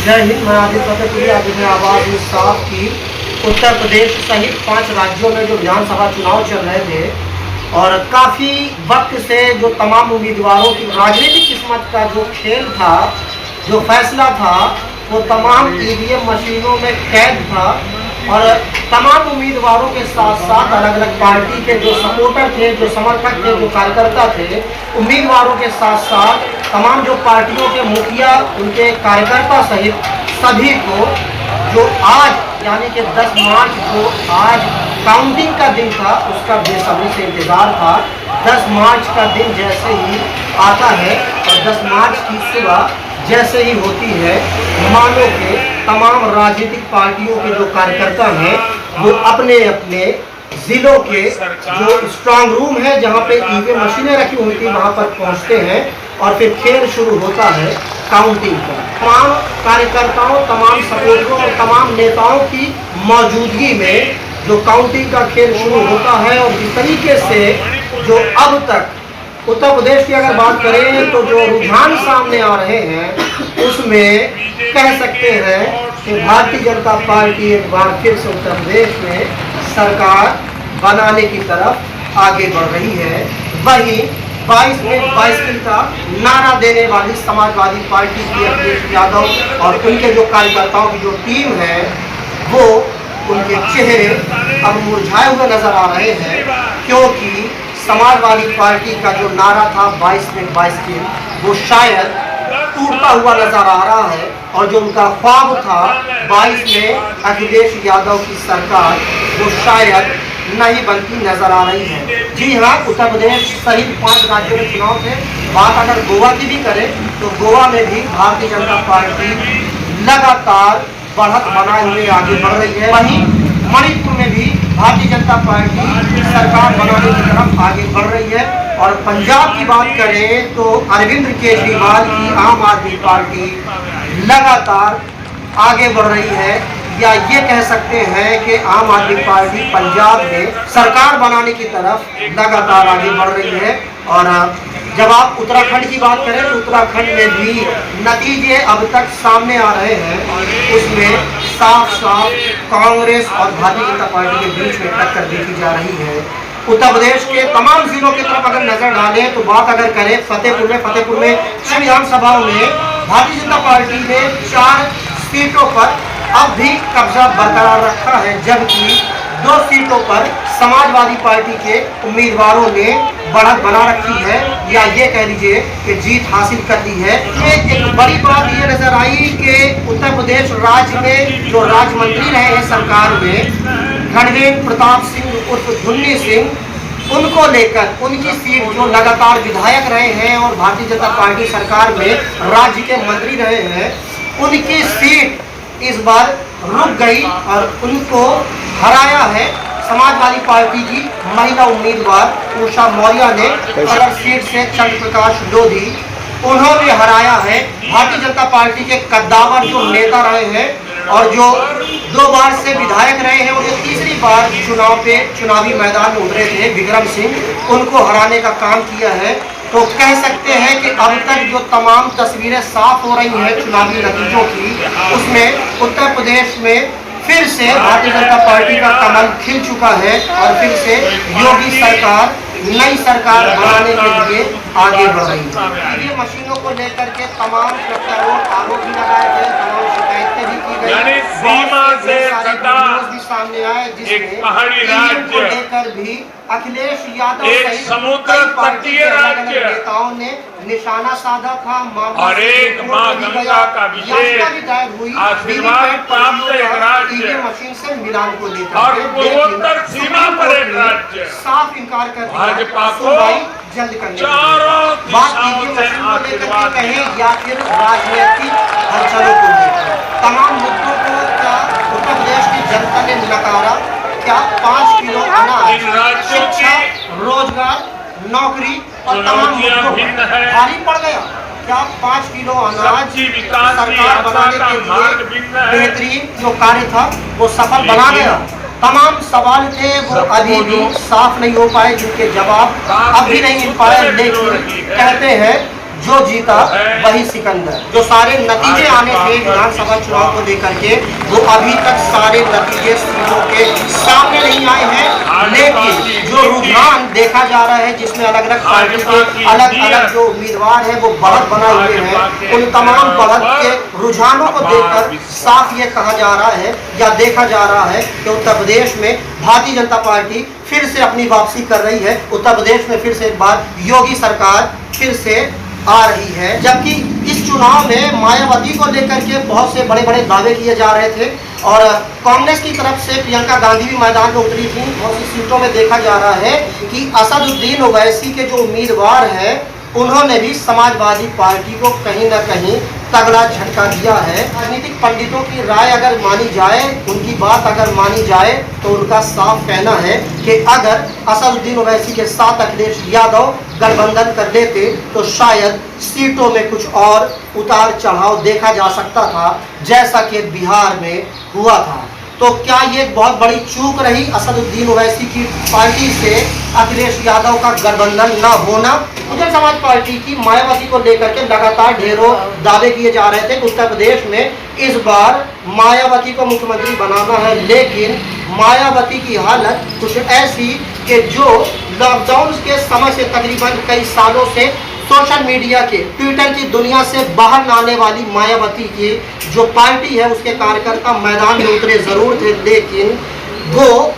जय हिंद। मैं आदित्य फतेहपुरी। आज मैं आवाज़ में साफ की उत्तर प्रदेश सहित 5 राज्यों में जो विधानसभा चुनाव चल रहे थे और काफ़ी वक्त से जो तमाम उम्मीदवारों की राजनीतिक किस्मत का जो खेल था, जो फैसला था, वो तमाम ईवीएम मशीनों में कैद था और तमाम उम्मीदवारों के साथ साथ अलग अलग पार्टी के जो सपोर्टर थे, जो समर्थक थे, जो कार्यकर्ता थे, उम्मीदवारों के साथ साथ तमाम जो पार्टियों के मुखिया, उनके कार्यकर्ता सहित सभी को जो आज यानी कि 10 मार्च को आज काउंटिंग का दिन था, उसका बेसब्री से इंतज़ार था। 10 मार्च का दिन जैसे ही आता है और 10 मार्च की सुबह जैसे ही होती है, मानो के तमाम राजनीतिक पार्टियों के जो कार्यकर्ता हैं वो अपने अपने ज़िलों के जो स्ट्रांग रूम है जहां पे ईवीएम मशीनें रखी हुई थी वहां पर पहुंचते हैं और फिर खेल शुरू होता है काउंटिंग का। तमाम कार्यकर्ताओं, तमाम सपोर्टरों और तमाम नेताओं की मौजूदगी में जो काउंटिंग का खेल शुरू होता है और जिस तरीके से जो अब तक उत्तर प्रदेश की अगर बात करें तो जो रुझान सामने आ रहे हैं उसमें कह सकते हैं कि भारतीय जनता पार्टी एक बार फिर से उत्तर प्रदेश में सरकार बनाने की तरफ आगे बढ़ रही है। वहीं 22 में 22 का नारा देने वाली समाजवादी पार्टी की अखिलेश यादव और उनके जो कार्यकर्ताओं की जो टीम है वो उनके चेहरे अब मुरझाए हुए नजर आ रहे हैं, क्योंकि समाजवादी पार्टी का जो नारा था 22 में 22 की, वो शायद टूटता हुआ नजर आ रहा है और जो उनका ख्वाब था 22 में अखिलेश यादव की सरकार, वो शायद नहीं बनती नजर आ रही है। जी हाँ, उत्तर प्रदेश सहित 5 राज्यों में चुनाव थे। बात अगर गोवा की भी करें तो गोवा में भी भारतीय जनता पार्टी लगातार बढ़त बनाए हुए आगे बढ़ रही है। वहीं मणिपुर में भी भारतीय जनता पार्टी सरकार बनाने की तरफ आगे बढ़ रही है और पंजाब की बात करें तो अरविंद केजरीवाल की आम आदमी पार्टी लगातार आगे बढ़ रही है, या ये कह सकते हैं कि आम आदमी पार्टी पंजाब में सरकार बनाने की तरफ लगातार आगे बढ़ रही है। और जब आप उत्तराखंड की बात करें तो उत्तराखंड में भी नतीजे अब तक सामने आ रहे हैं, उसमें साफ साफ कांग्रेस और भारतीय जनता पार्टी के बीच में टक्कर देखी जा रही है। उत्तर प्रदेश के तमाम जिलों की तरफ अगर नजर डालें तो बात अगर करें फतेहपुर में 6 विधानसभाओं में भारतीय जनता पार्टी ने 4 सीटों पर अब भी कब्जा बरकरार रखा है, जबकि 2 सीटों पर समाजवादी पार्टी के उम्मीदवारों ने बढ़त बना रखी है, या ये कह लीजिए कि जीत हासिल कर ली है। एक बड़ी बात ये नजर आई कि उत्तर प्रदेश राज्य में जो राज्य मंत्री रहे हैं सरकार में, रणवीर प्रताप सिंह उर्फ धुन्नी सिंह, उनको लेकर उनकी सीट जो लगातार विधायक रहे हैं और भारतीय जनता पार्टी सरकार में राज्य के मंत्री रहे हैं, उनकी सीट इस बार रुक गई और उनको हराया है समाजवादी पार्टी की महिला उम्मीदवार उषा मौर्य ने। अगर सीट से चंद्र प्रकाश लोधी उन्होंने हराया है। भारतीय जनता पार्टी के कद्दावर जो नेता रहे हैं और जो 2 बार से विधायक रहे हैं और ये तीसरी बार चुनावी मैदान में उतरे थे, विक्रम सिंह, उनको हराने का काम किया है। तो कह सकते हैं कि अब तक जो तमाम तस्वीरें साफ हो रही हैं चुनावी नतीजों की, उसमें उत्तर प्रदेश में फिर से भारतीय जनता पार्टी का कमल खिल चुका है और फिर से योगी सरकार नई सरकार बनाने के लिए आगे बढ़ रही है। ये मशीनों को लेकर के तमाम प्रत्यारोप आरोप भी लगाए गए, तमाम शिकायतें भी की गई, सीमा से भी सामने आए, जिसमें पहाड़ी राज्य लेकर भी अखिलेश यादव सहित समुद्र तटीय राज्य नेताओं ने निशाना साधा था। और एक मां गंगा का विशेष आशीर्वाद प्राप्त एक राज्य मशीन से मिलान को लेकर और पूर्वोत्तर सीमा पर एक राज्य साफ इनकार कर दिया भाजपा को जल्द करने चारों दिशाओं से आशीर्वाद कहें या फिर राजनीतिक हलचलों को लेकर तमाम मुद्दों को क्या उत्तर प्रदेश की जनता ने नकारा? क्या 5 किलो अनाज, शिक्षा, रोजगार, नौकरी और तमाम मुद्दों भारी पड़ गया? क्या 5 किलो अनाज सरकार बनाने के लिए बेहतरीन जो कार्य था वो सफल बना गया? तमाम सवाल थे वो अभी भी साफ नहीं हो पाए, जिनके जवाब अब भी नहीं मिल पाए। लेकिन कहते हैं जो जीता वही सिकंदर। जो सारे नतीजे आने थे विधानसभा चुनाव को लेकर के, वो अभी तक सारे नतीजे सीटों के सामने नहीं आए हैं, लेकिन जो रुझान देखा जा रहा है जिसमें अलग अलग पार्टी के अलग अलग जो उम्मीदवार हैं वो बढ़त बनाए हुए हैं, उन तमाम बढ़त के रुझानों को देखकर साफ ये कहा जा रहा है या देखा जा रहा है कि उत्तर प्रदेश में भारतीय जनता पार्टी फिर से अपनी वापसी कर रही है। उत्तर प्रदेश में फिर से एक बार योगी सरकार फिर से आ रही है। जबकि इस चुनाव में मायावती को लेकर के बहुत से बड़े बड़े दावे किए जा रहे थे और कांग्रेस की तरफ से प्रियंका गांधी भी मैदान में उतरी थी। बहुत सी सीटों में देखा जा रहा है कि असदुद्दीन ओवैसी के जो उम्मीदवार हैं उन्होंने भी समाजवादी पार्टी को कहीं ना कहीं तगड़ा झटका दिया है। राजनीतिक पंडितों की राय अगर मानी जाए, उनकी बात अगर मानी जाए, तो उनका साफ कहना है कि अगर असदुद्दीन ओवैसी के साथ अखिलेश यादव गठबंधन कर लेते तो शायद सीटों में कुछ और उतार चढ़ाव देखा जा सकता था, जैसा कि बिहार में हुआ था। तो क्या ये बहुत बड़ी चूक रही असदुद्दीन ओवैसी की पार्टी से अखिलेश यादव का गठबंधन न होना? बहुजन समाज पार्टी की मायावती को लेकर के लगातार ढेरों दावे किए जा रहे थे कि उत्तर प्रदेश में इस बार मायावती को मुख्यमंत्री बनाना है, लेकिन मायावती की हालत कुछ ऐसी कि जो लॉकडाउन के समय से तकरीबन कई सालों से सोशल मीडिया के ट्विटर की दुनिया से बाहर न आने वाली मायावती की जो पार्टी है उसके कार्यकर्ता मैदान में उतरे जरूर थे, लेकिन वो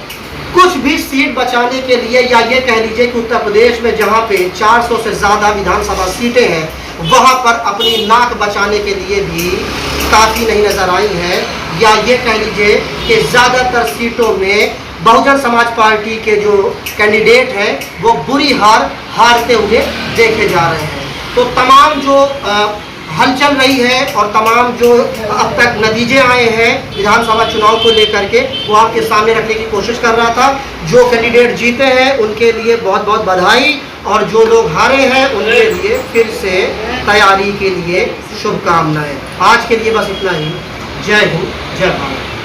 कुछ भी सीट बचाने के लिए या ये कह लीजिए कि उत्तर प्रदेश में जहां पे 400 से ज़्यादा विधानसभा सीटें हैं वहां पर अपनी नाक बचाने के लिए भी काफ़ी नहीं नजर आई है, या ये कह लीजिए कि ज़्यादातर सीटों में बहुजन समाज पार्टी के जो कैंडिडेट हैं वो बुरी हारते हुए देखे जा रहे हैं। तो तमाम जो हलचल रही है और तमाम जो अब तक नतीजे आए हैं विधानसभा चुनाव को लेकर के, वो आपके सामने रखने की कोशिश कर रहा था। जो कैंडिडेट जीते हैं उनके लिए बहुत बहुत बधाई, और जो लोग हारे हैं उनके लिए फिर से तैयारी के लिए शुभकामनाएं। आज के लिए बस इतना ही। जय हिंद, जय भारत।